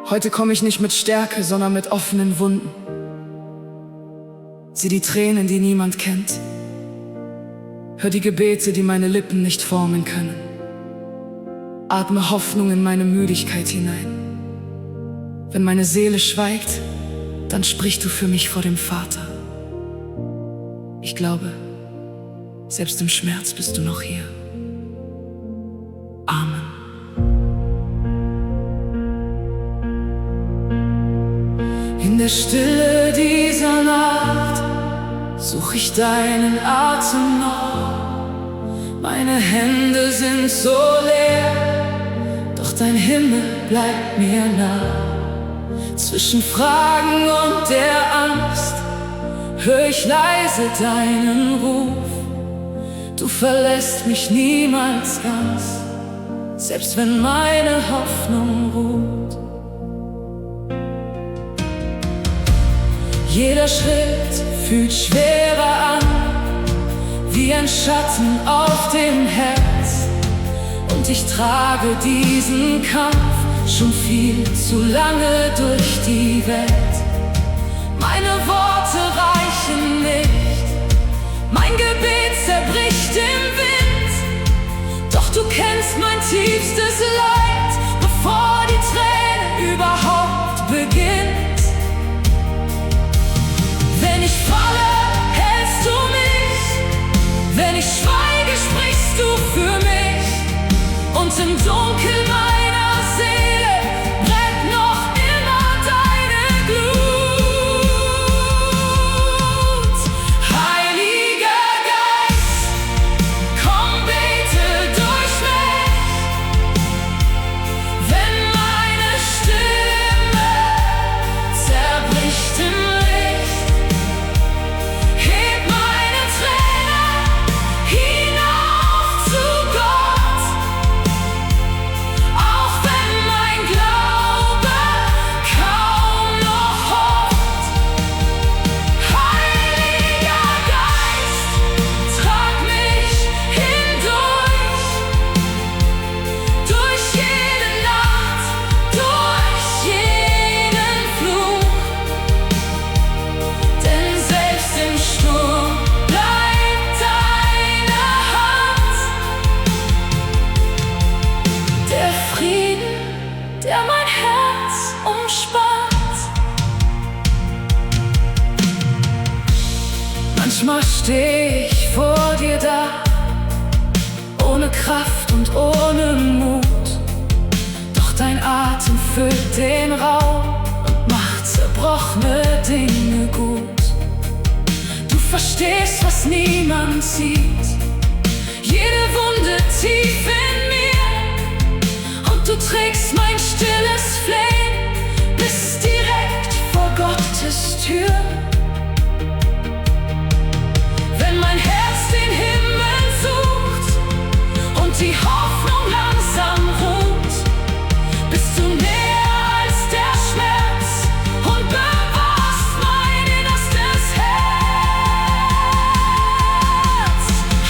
Heute komme ich nicht mit Stärke, sondern mit offenen Wunden. Sieh die Tränen, die niemand kennt. Hör die Gebete, die meine Lippen nicht formen können. Atme Hoffnung in meine Müdigkeit hinein. Wenn meine Seele schweigt, dann sprichst du für mich vor dem Vater. Ich glaube, selbst im Schmerz bist du noch hier. Amen. In der Stille dieser Nacht such ich deinen Atem noch. Meine Hände sind so leer, doch dein Himmel bleibt mir nah. Zwischen Fragen und der Angst hör ich leise deinen Ruf. Du verlässt mich niemals ganz, selbst wenn meine Hoffnung ruht. Jeder Schritt fühlt schwerer an, wie ein Schatten auf dem Herz. Und ich trage diesen Kampf schon viel zu lange durch die Welt. Meine Worte reichen nicht, mein Gebet zerbricht im Wind. Doch du kennst mein tiefstes Leid, bevor die Träne überhaupt beginnt. Wenn ich falle, hältst du mich, wenn ich schweige, sprichst du für mich. Und im Dunkeln meiner Seele brennt noch immer deine Glut. Heiliger Geist, komm, bete durch mich. Wenn meine Stimme zerbricht im Licht, heb meine Tränen hinauf zu Gott. Auch wenn mein Glaube kaum noch hofft. Heiliger Geist, trag mich hindurch, durch jede Nacht, durch jeden Fluch. Denn selbst im Sturm bleibt deine Hand. Der Frieden, der mein Herz umspannt. Manchmal steh ich vor dir da, ohne Kraft und ohne Mut. Doch dein Atem füllt den Raum und macht zerbrochene Dinge gut. Du verstehst, was niemand sieht, jede Wunde tief in mir. Und du trägst mein stilles Flame bis direkt vor Gottes Tür. Wenn mein Herz den Himmel sucht und die Hoffnung langsam ruht, bist du näher als der Schmerz und bewahrst mein innerstes Herz.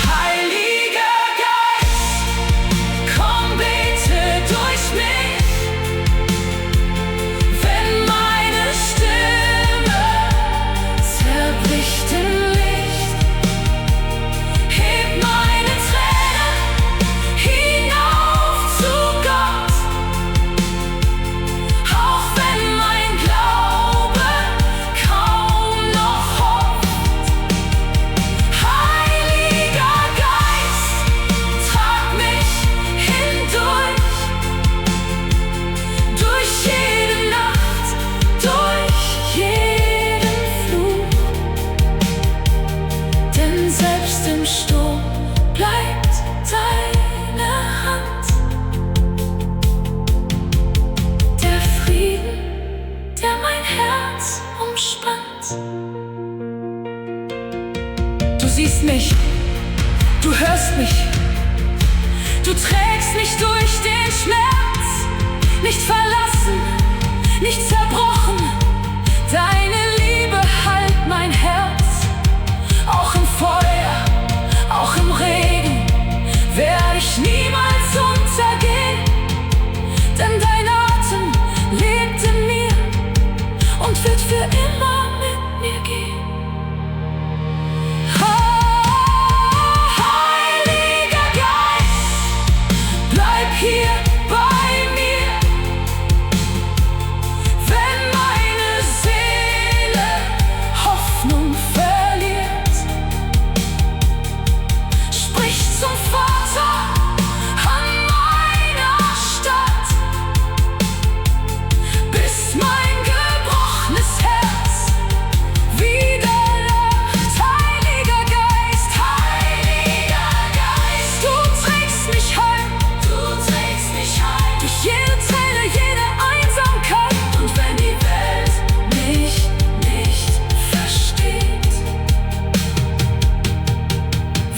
Heiliger Geist, komm, bete durch mich. Wenn meine Stimme zerbricht im Licht, heb meine Tränen hinauf zu Gott. Auch wenn mein Glaube kaum noch hofft. Heiliger Geist, trag mich hindurch, durch jede Nacht, durch jeden Fluch. Denn selbst im Sturm bleibt deine Hand. Der Frieden, der mein Herz umspannt. Du siehst mich, du hörst mich, du trägst mich durch den Schmerz. Nicht verlassen, nicht zerbrochen, deine Liebe heilt mein Herz. Auch im Feuer, auch im Regen, werde ich niemals untergehen.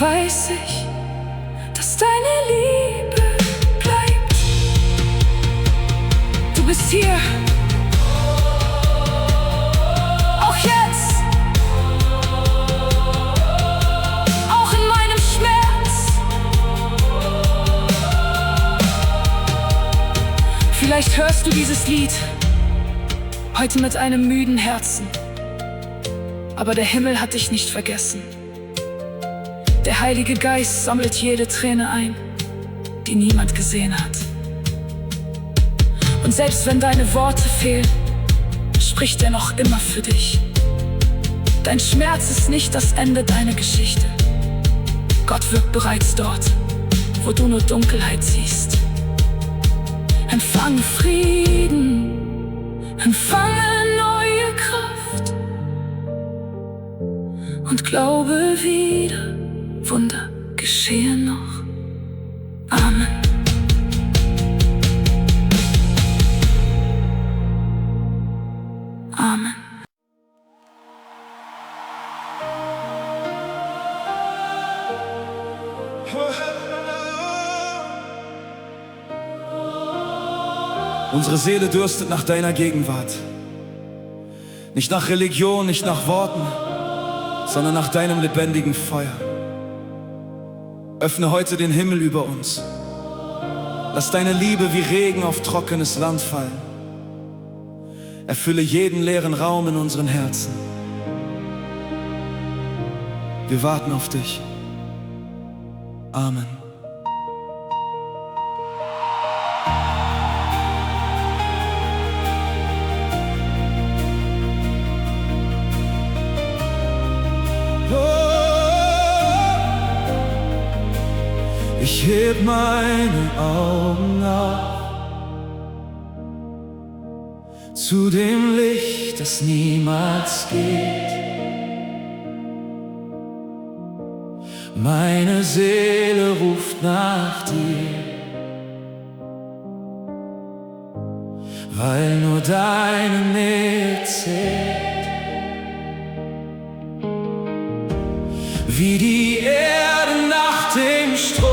weiß ich, dass deine Liebe bleibt. Du bist hier, auch jetzt, auch in meinem Schmerz. Vielleicht hörst du dieses Lied heute mit einem müden Herzen, aber der Himmel hat dich nicht vergessen. Der Heilige Geist sammelt jede Träne ein, die niemand gesehen hat. Und selbst wenn deine Worte fehlen, spricht er noch immer für dich. Dein Schmerz ist nicht das Ende deiner Geschichte. Gott wirkt bereits dort, wo du nur Dunkelheit siehst. Empfange Frieden, empfange neue Kraft und glaube wieder, Wunder geschehen noch. Amen. Amen. Unsere Seele dürstet nach deiner Gegenwart. Nicht nach Religion, nicht nach Worten, sondern nach deinem lebendigen Feuer. Öffne heute den Himmel über uns. Lass deine Liebe wie Regen auf trockenes Land fallen. Erfülle jeden leeren Raum in unseren Herzen. Wir warten auf dich. Amen. Ich heb meine Augen auf zu dem Licht, das niemals geht. Meine Seele ruft nach dir, weil nur deine Nähe zählt. Wie die Erde nach dem Strom,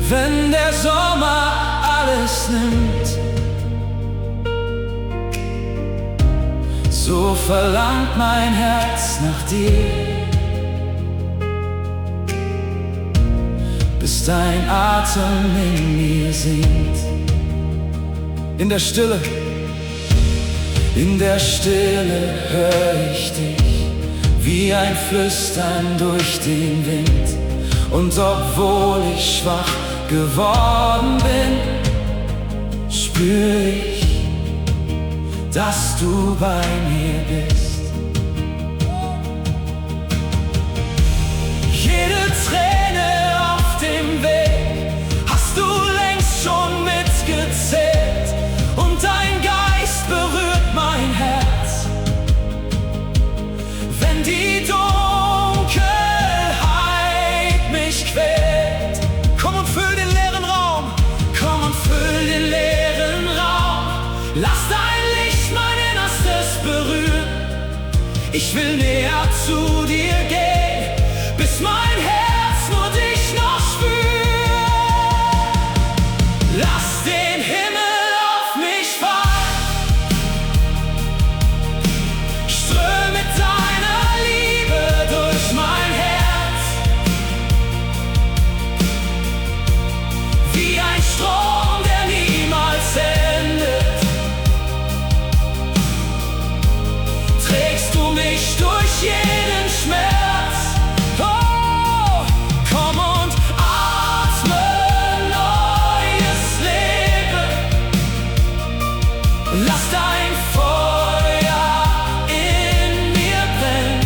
wenn der Sommer alles nimmt, so verlangt mein Herz nach dir, bis dein Atem in mir singt. In der Stille hör ich dich, wie ein Flüstern durch den Wind. Und obwohl ich schwach geworden bin, spür ich, dass du bei mir bist. Jede Träne auf dem Weg hast du längst schon mitgezählt, und dein Geist berührt mein Herz, wenn die Dunkelheit mich quält. Komm und füll den leeren Raum, komm und füll den leeren Raum. Lass dein Licht mein Innerstes berühren. Ich will näher zu dir gehen, bis mein Herz nur dich noch spürt. Lass den Himmel auf mich fallen, ström mit deiner Liebe durch mein Herz, wie ein Strom, der niemals endet. Trägst du mich durch jeden Schmerz. Oh, komm und atme neues Leben. Lass dein Feuer in mir brennen.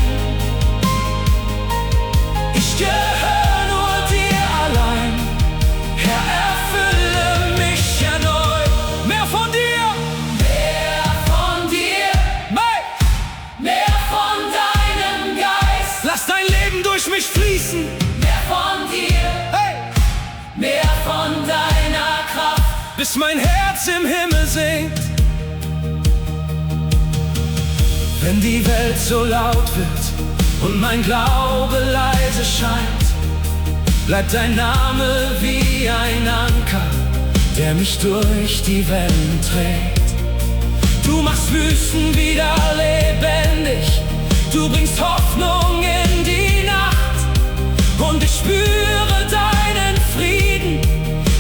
Ich gehöre nur dir allein. Herr, erfülle mich erneut. Mehr von dir, mehr von dir, mehr von deinem Geist. Lass dein Leben durch mich fließen. Mehr von dir, hey, mehr von deiner Kraft, bis mein Herz im Himmel singt. Wenn die Welt so laut wird und mein Glaube leise scheint, bleibt dein Name wie ein Anker, der mich durch die Wellen trägt. Du machst Wüsten wieder lebendig, du bringst Hoffnung in die Nacht, und ich spüre deinen Frieden,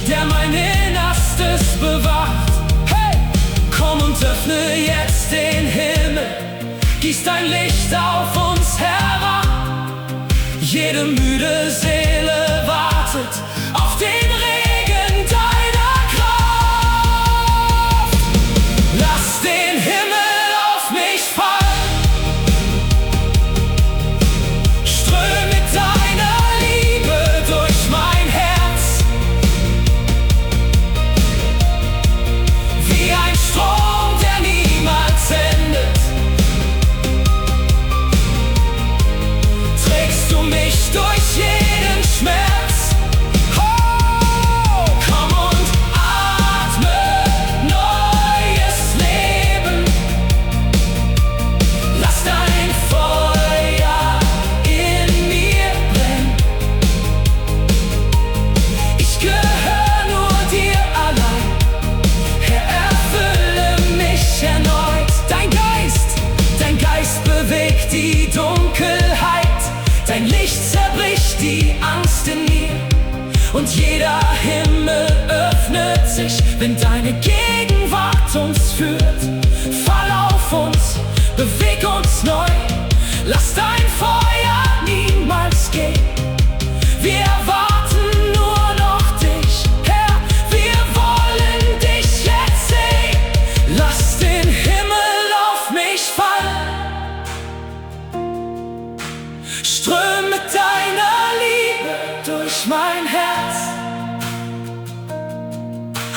der mein Innerstes bewacht. Hey, komm und öffne jetzt den Himmel, gieß dein Licht auf uns herab. Jede müde Seele wartet auf den Regen deiner Kraft. Lass den Himmel auf mich fallen, ström mit deiner Liebe durch mein Herz, wie ein Strom, der niemals endet. Trägst du mich durch jeden Schmerz. Oh, komm und atme neues Leben. Lass dein Feuer in mir brennen. Ich gehöre nur dir allein. Herr, erfülle mich erneut. Dein Geist bewegt die Dunkelheit. Dein Licht zerbricht die Angst in mir, und jeder Himmel öffnet sich, wenn deine Gegenwart uns führt. Fall auf uns, beweg uns neu, lass dein Feuer niemals gehen. Wir erwarten nur noch dich, Herr, wir wollen dich jetzt sehen. Lass den Himmel auf mich fallen, ström mit deiner Liebe durch mein Herz.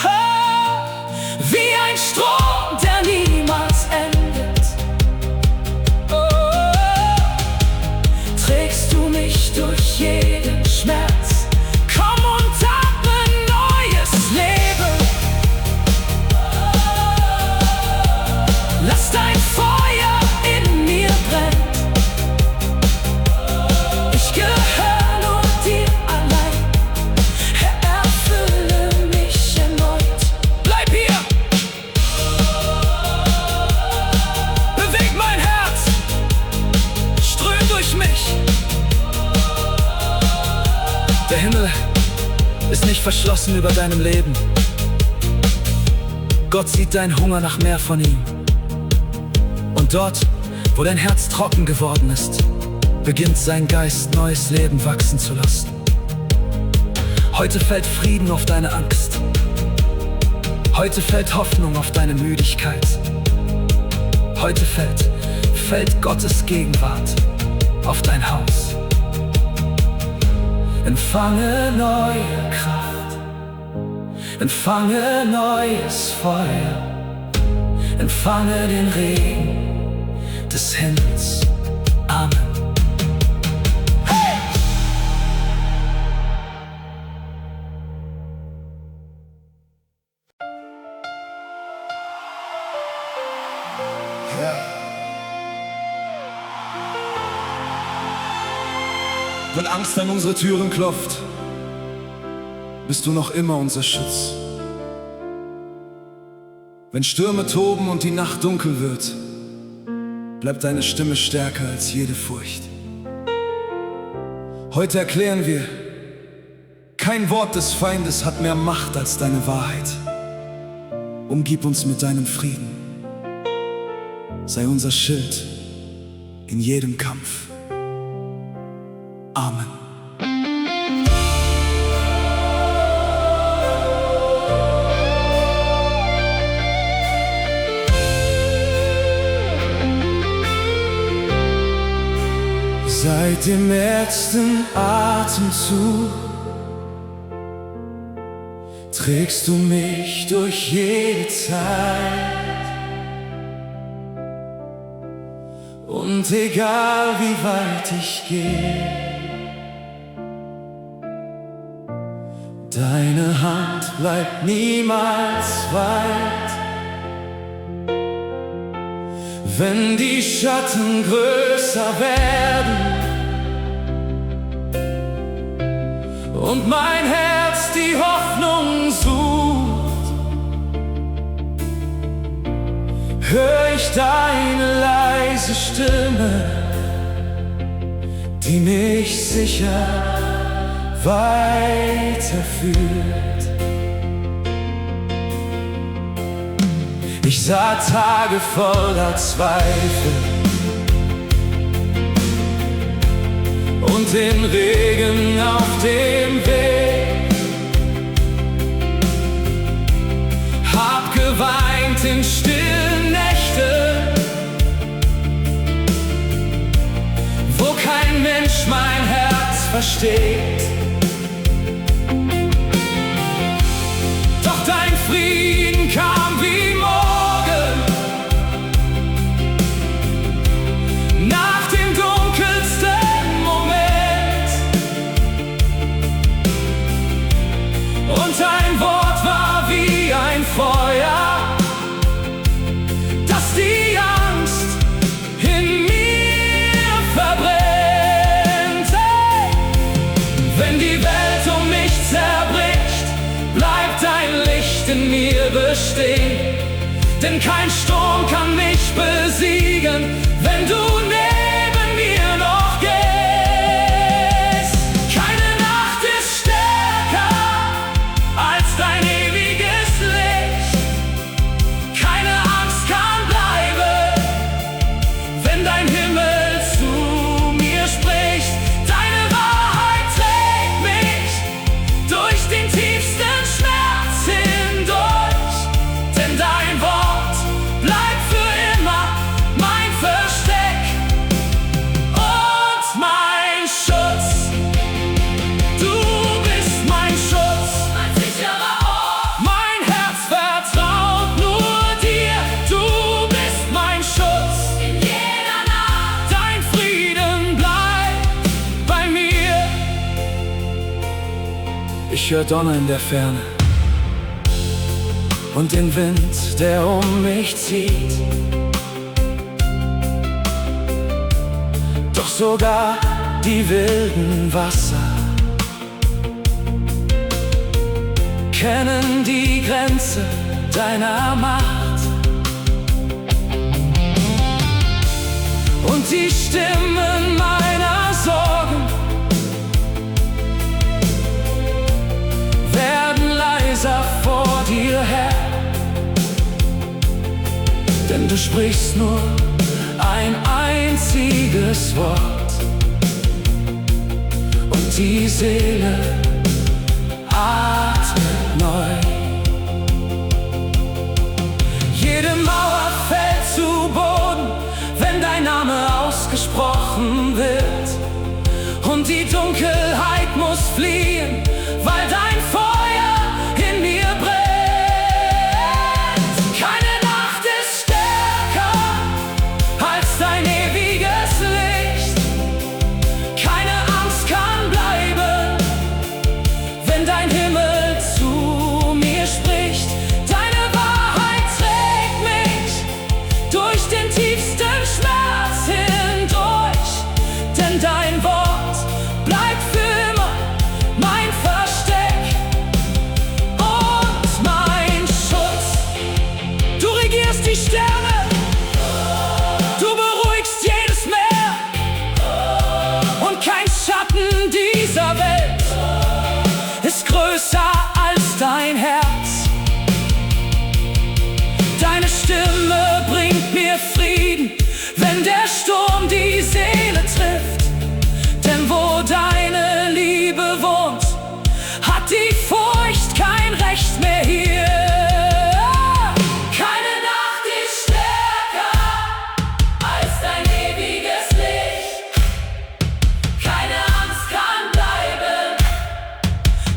Oh, wie ein Strom, der niemals endet. Oh, trägst du mich durch jeden Schmerz. Komm und atme neues Leben. Lass dein Feuer in mir brennen. Ich gehöre nur dir allein. Herr, erfülle mich erneut. Bleib hier! Beweg mein Herz, ström durch mich. Der Himmel ist nicht verschlossen über deinem Leben. Gott sieht deinen Hunger nach mehr von ihm. Und dort, wo dein Herz trocken geworden ist, beginnt sein Geist, neues Leben wachsen zu lassen. Heute fällt Frieden auf deine Angst. Heute fällt Hoffnung auf deine Müdigkeit. Heute fällt Gottes Gegenwart auf dein Haus. Empfange neue Kraft, empfange neues Feuer, empfange den Regen des Himmels. Amen. Wenn Angst an unsere Türen klopft, bist du noch immer unser Schutz. Wenn Stürme toben und die Nacht dunkel wird, bleibt deine Stimme stärker als jede Furcht. Heute erklären wir, kein Wort des Feindes hat mehr Macht als deine Wahrheit. Umgib uns mit deinem Frieden, sei unser Schild in jedem Kampf. Amen. Seit dem letzten Atemzug trägst du mich durch jede Zeit. Und egal wie weit ich gehe, deine Hand bleibt niemals weit. Wenn die Schatten größer werden und mein Herz die Hoffnung sucht, hör ich deine leise Stimme, die mich sicher weiterführt. Ich sah Tage voller Zweifel und den Regen auf dem Weg, hab geweint in stillen Nächten, wo kein Mensch mein Herz versteht. Doch dein Frieden kam wie morgen, nach dem dunkelsten Moment, und dein Wort war wie ein Feuer, das die Angst in mir verbrennt. Hey! Wenn die Welt um mich zerbricht, bleibt dein Licht in mir bestehen. Denn kein Sturm kann mich besiegen, wenn du neben mir noch gehst. Keine Nacht ist stärker als dein ewiges Licht. Keine Angst kann bleiben, wenn dein Himmel zu mir spricht. Deine Wahrheit trägt mich durch den tiefsten Schmerz hindurch, denn dein Wort bleibt für immer mein Versteck und mein Schutz. Du bist mein Schutz, mein sicherer Ort. Mein Herz vertraut nur dir. Du bist mein Schutz in jeder Nacht. Dein Frieden bleibt bei mir. Ich hör Donner in der Ferne und den Wind, der um mich zieht. Doch sogar die wilden Wasser kennen die Grenze deiner Macht. Und die Stimmen meiner Sorgen werden leiser vor dir her, denn du sprichst nur ein einziges Wort und die Seele atmet neu. Jede Mauer fällt zu Boden, wenn dein Name ausgesprochen wird, und die Dunkelheit muss fliehen, weil dein Feuer in mir brennt. Keine Nacht ist stärker als dein ewiges Licht. Keine Angst kann bleiben, wenn dein Himmel zu mir spricht. Deine Wahrheit trägt mich durch den tiefsten Schmerz hindurch, denn dein Wort bleibt für immer mein Versteck und mein Schutz. Du regierst die Sterne, du beruhigst jedes Meer, und kein Schatten dieser Welt ist größer als dein Herz. Deine Stimme bringt mir Frieden, wenn der Sturm die Seele trifft. Denn wo deine Liebe wohnt, hat die Furcht kein Recht mehr hier. Keine Nacht ist stärker als dein ewiges Licht. Keine Angst kann bleiben,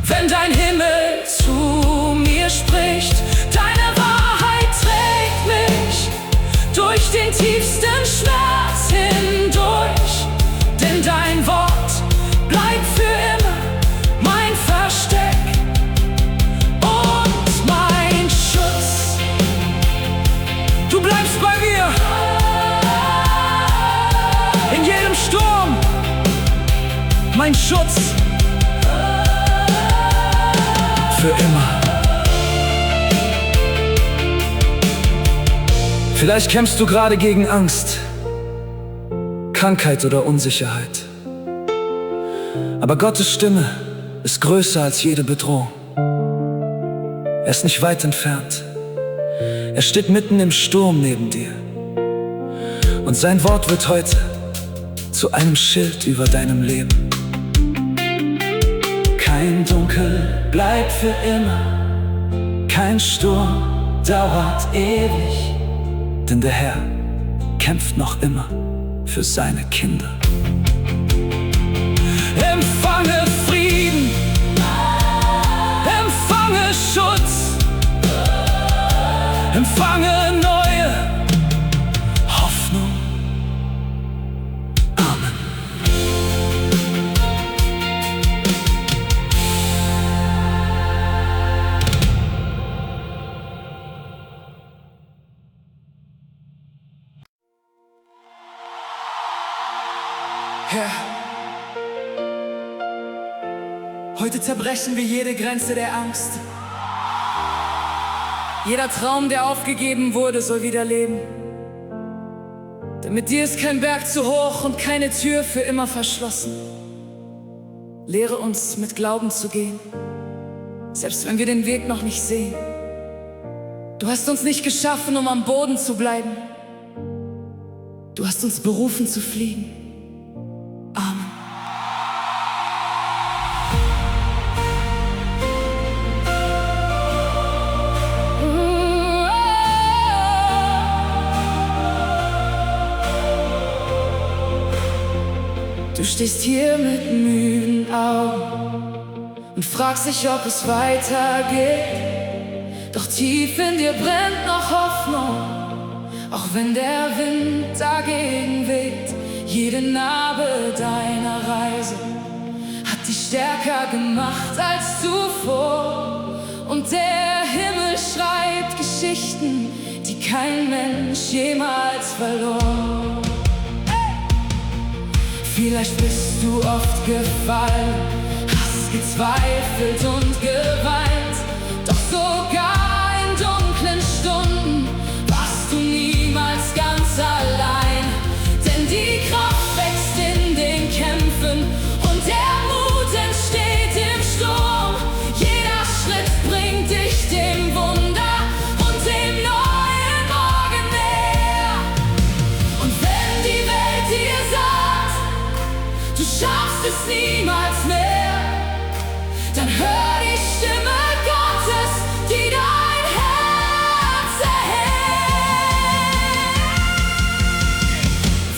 wenn dein Himmel zu mir spricht. Deine Wahrheit trägt mich durch den tiefsten Schmerz hindurch, denn dein Wort bleibt für immer mein Versteck und mein Schutz. Du bleibst bei mir. mein Schutz für immer. Vielleicht kämpfst du gerade gegen Angst, Krankheit oder Unsicherheit. Aber Gottes Stimme ist größer als jede Bedrohung. Er ist nicht weit entfernt. Er steht mitten im Sturm neben dir. Und sein Wort wird heute zu einem Schild über deinem Leben. Kein Dunkel bleibt für immer, kein Sturm dauert ewig, denn der Herr kämpft noch immer für seine Kinder. Empfange Frieden, empfange Schutz, empfange neue Hoffnung. Amen. Herr, heute zerbrechen wir jede Grenze der Angst. Jeder Traum, der aufgegeben wurde, soll wieder leben. Denn mit dir ist kein Berg zu hoch und keine Tür für immer verschlossen. Lehre uns, mit Glauben zu gehen, selbst wenn wir den Weg noch nicht sehen. Du hast uns nicht geschaffen, um am Boden zu bleiben. Du hast uns berufen zu fliegen. Amen. Du stehst hier mit müden Augen und fragst dich, ob es weitergeht. Doch tief in dir brennt noch Hoffnung, auch wenn der Wind dagegen weht. Jede Narbe deiner Reise hat dich stärker gemacht als zuvor. Und der Himmel schreibt Geschichten, die kein Mensch jemals verlor. Vielleicht bist du oft gefallen, hast gezweifelt und geweint. Doch sogar in dunklen Stunden warst du niemals ganz allein. Denn die Kraft wächst in den Kämpfen und der Mut entsteht im Sturm. Jeder Schritt bringt dich dem Wunder und dem neuen Morgen näher. Und wenn die Welt dir sagt, du schaffst es niemals mehr, dann hör die Stimme Gottes, die dein Herz erhält.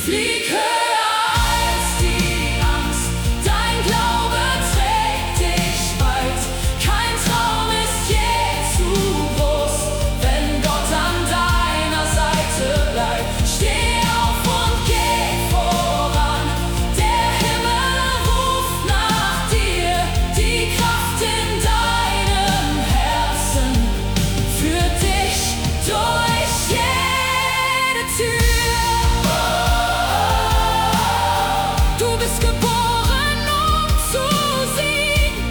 Flieg höher als die Angst, dein Glaube trägt dich weit. Kein Traum ist je zu groß, wenn Gott an deiner Seite bleibt. Steh auf und geh voran, der Himmel ruft nach dir. Die Kraft in deinem Herzen führt dich durch jede Tür. Du bist geboren, um zu siegen.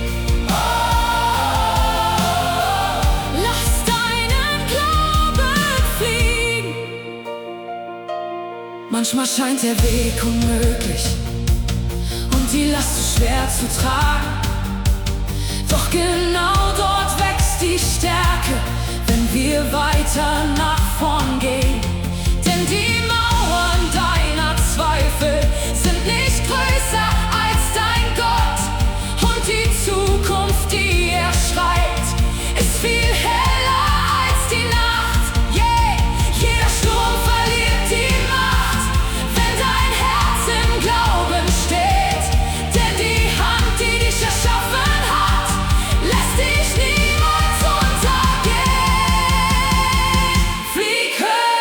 Lass deinen Glauben fliegen. Manchmal scheint der Weg unmöglich und die Last zu schwer zu tragen. Doch genau dort wächst die Stärke, wenn wir weiter nach vorn gehen. Denn die Mauern deiner Zweifel sind nicht größer als dein Gott. Und die Zukunft, die er schreibt, ist viel heller als die Nacht. Yeah. Jeder Sturm verliert die Macht, wenn dein Herz im Glauben steht. Denn die Hand, die dich erschaffen hat, lässt dich niemals untergehen. Flieg höher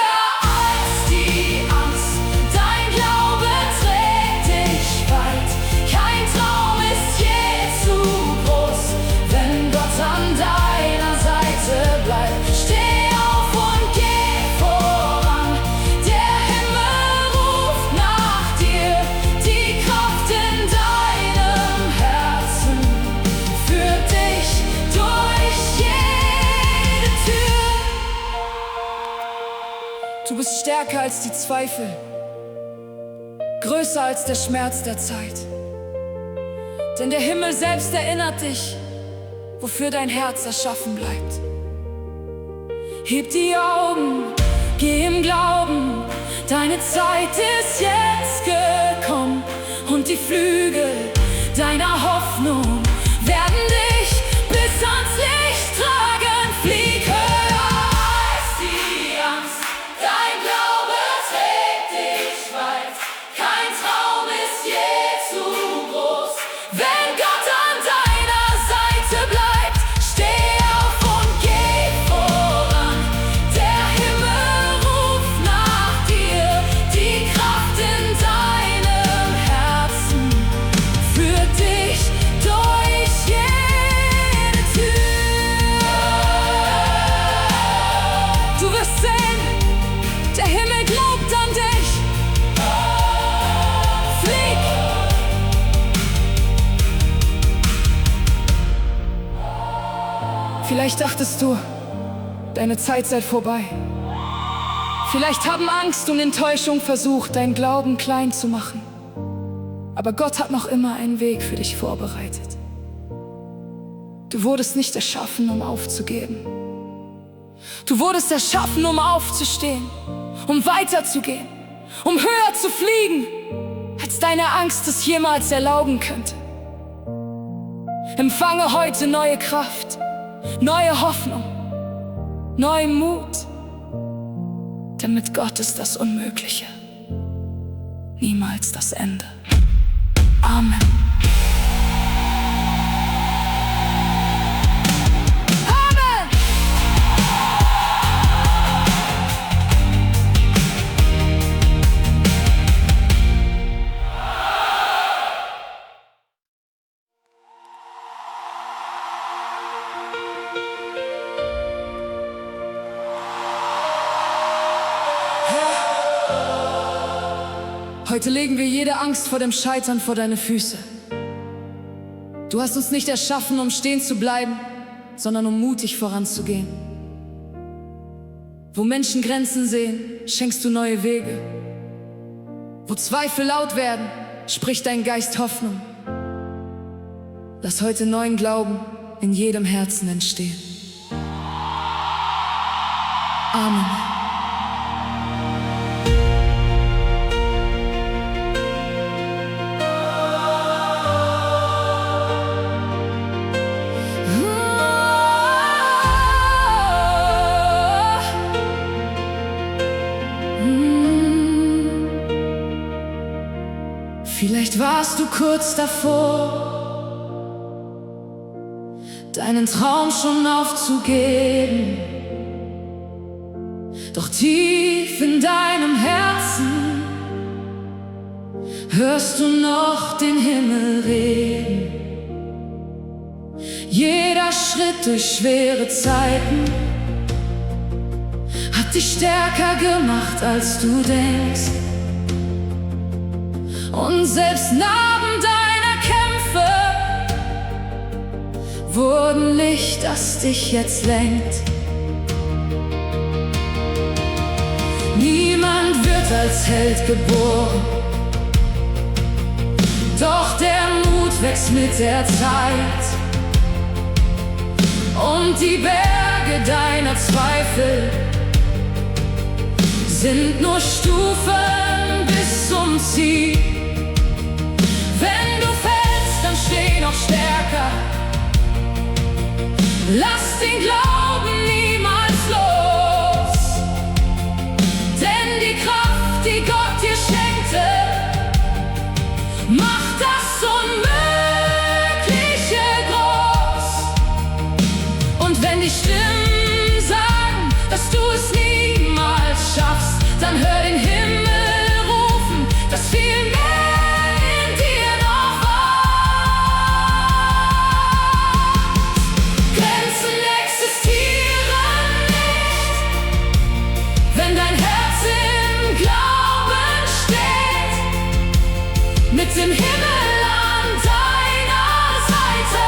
stärker als die Zweifel, größer als der Schmerz der Zeit. Denn der Himmel selbst erinnert dich, wofür dein Herz erschaffen bleibt. Heb die Augen, geh im Glauben, deine Zeit ist jetzt gekommen. Und die Flügel deiner Hoffnung werden dich bis ans Licht tragen. Flieg höher als die Angst, dein Glaube trägt dich weit. Kein Traum ist je zu groß, wenn Gott an deiner Seite bleibt. Steh auf und geh voran, der Himmel ruft nach dir. Die Kraft in deinem Herzen führt dich durch jede Tür. Du wirst sehen, der Himmel glaubt an dich. Flieg! Vielleicht dachtest du, deine Zeit sei vorbei. Vielleicht haben Angst und Enttäuschung versucht, deinen Glauben klein zu machen. Aber Gott hat noch immer einen Weg für dich vorbereitet. Du wurdest nicht erschaffen, um aufzugeben. Du wurdest erschaffen, um aufzustehen, um weiterzugehen, um höher zu fliegen, als deine Angst es jemals erlauben könnte. Empfange heute neue Kraft, neue Hoffnung, neuen Mut, denn mit Gott ist das Unmögliche niemals das Ende. Amen. Amen. Heute legen wir jede Angst vor dem Scheitern vor deine Füße. Du hast uns nicht erschaffen, um stehen zu bleiben, sondern um mutig voranzugehen. Wo Menschen Grenzen sehen, schenkst du neue Wege. Wo Zweifel laut werden, spricht dein Geist Hoffnung. Lass heute neuen Glauben in jedem Herzen entstehen. Amen. Vielleicht warst du kurz davor, deinen Traum schon aufzugeben. Doch tief in deinem Herzen hörst du noch den Himmel reden. Jeder Schritt durch schwere Zeiten hat dich stärker gemacht, als du denkst. Und selbst Narben deiner Kämpfe wurden Licht, das dich jetzt lenkt. Niemand wird als Held geboren, doch der Mut wächst mit der Zeit. Und die Berge deiner Zweifel sind nur Stufen bis zum Ziel. Wenn du fällst, dann steh noch stärker. Lass den Glauben niemals los. Denn die Kraft, die Gott dir schenkte, macht das Unmögliche groß. Und wenn die Stimmen sagen, dass du es niemals schaffst, dann hör den Himmel rufen, dass viel mehr mit dem Himmel an deiner Seite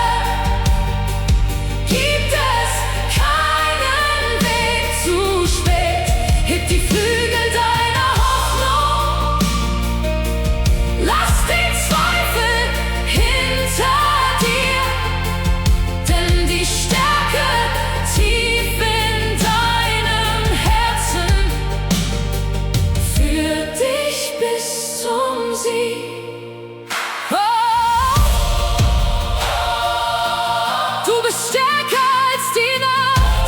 gibt es keinen Weg zu spät. Heb die Flügel deiner Sieg. Oh, du bist stärker als die Nacht.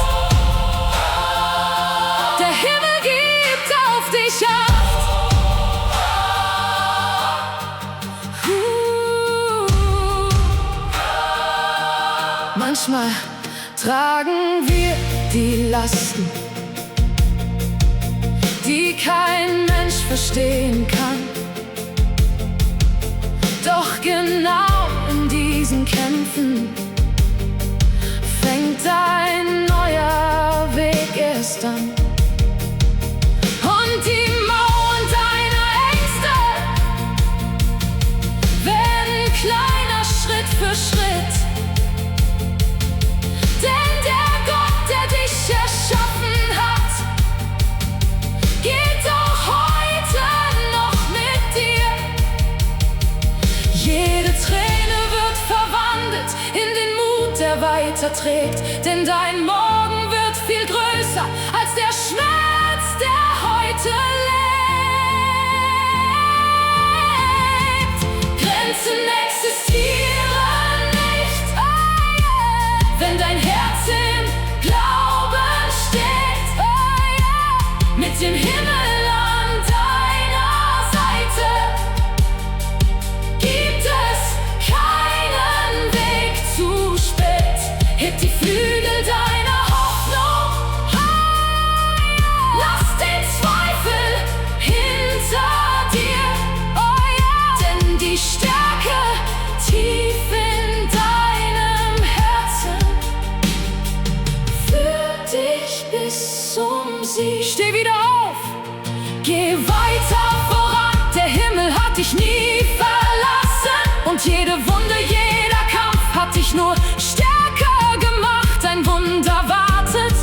Der Himmel gibt auf dich Acht. Manchmal tragen wir die Lasten, die kein Mensch verstehen kann. Doch genau in diesen Kämpfen fängt ein neuer Weg erst an. Und die Mauern deiner Ängste werden kleiner Schritt für Schritt. Denn der Gott, der dich erschaffen hat, geht auch heute noch mit dir. Jede Träne wird verwandelt in den Mut, der weiterträgt. Denn dein Morgen wird viel größer als der Schmerz, der heute lebt. Grenzen existieren nicht, wenn dein Herz im Glauben steht. Mit dem Himmel an deiner Seite gibt es keinen Weg zu spät. Heb die Flügel deiner Hoffnung, lass den Zweifel hinter dir, denn die Stärke tief in deinem Herzen führt dich bis zum Sieg. Steh wieder auf, geh weiter voran, der Himmel hat dich nie verlassen. Und jede Wunde, jeder Kampf hat dich nur stärker gemacht. Ein Wunder wartet,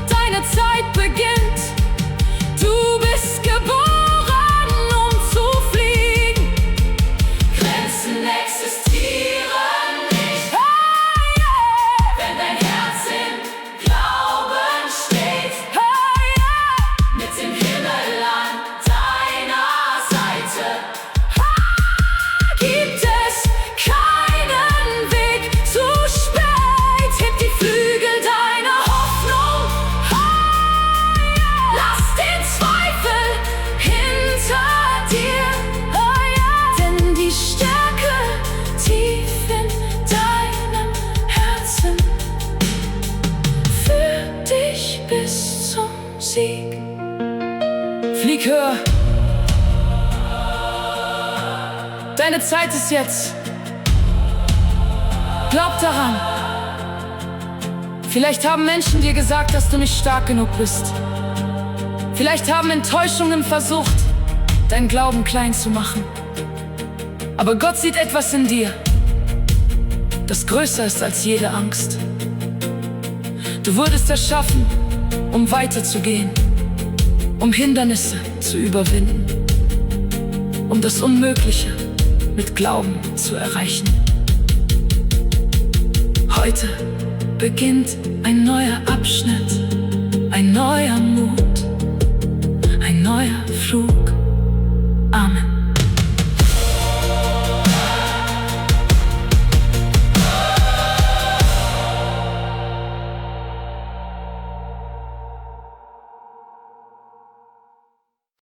deine Zeit beginnt. Du bist geboren, um zu fliegen. Grenzen existieren nicht, wenn dein Herz im Glauben steht. Mit dem Himmel an deiner Seite gibt es keinen Weg zu spät. Heb die Flügel deiner Hoffnung, lass den Zweifel hinter dir, denn die Stärke tief in deinem Herzen führt dich bis zum Sieg. Flieg höher. Deine Zeit ist jetzt. Glaub daran. Vielleicht haben Menschen dir gesagt, dass du nicht stark genug bist. Vielleicht haben Enttäuschungen versucht, deinen Glauben klein zu machen. Aber Gott sieht etwas in dir, das größer ist als jede Angst. Du wurdest erschaffen, um weiterzugehen, um Hindernisse zu überwinden, um das Unmögliche mit Glauben zu erreichen. Heute beginnt ein neuer Abschnitt, ein neuer Mut, ein neuer Flug.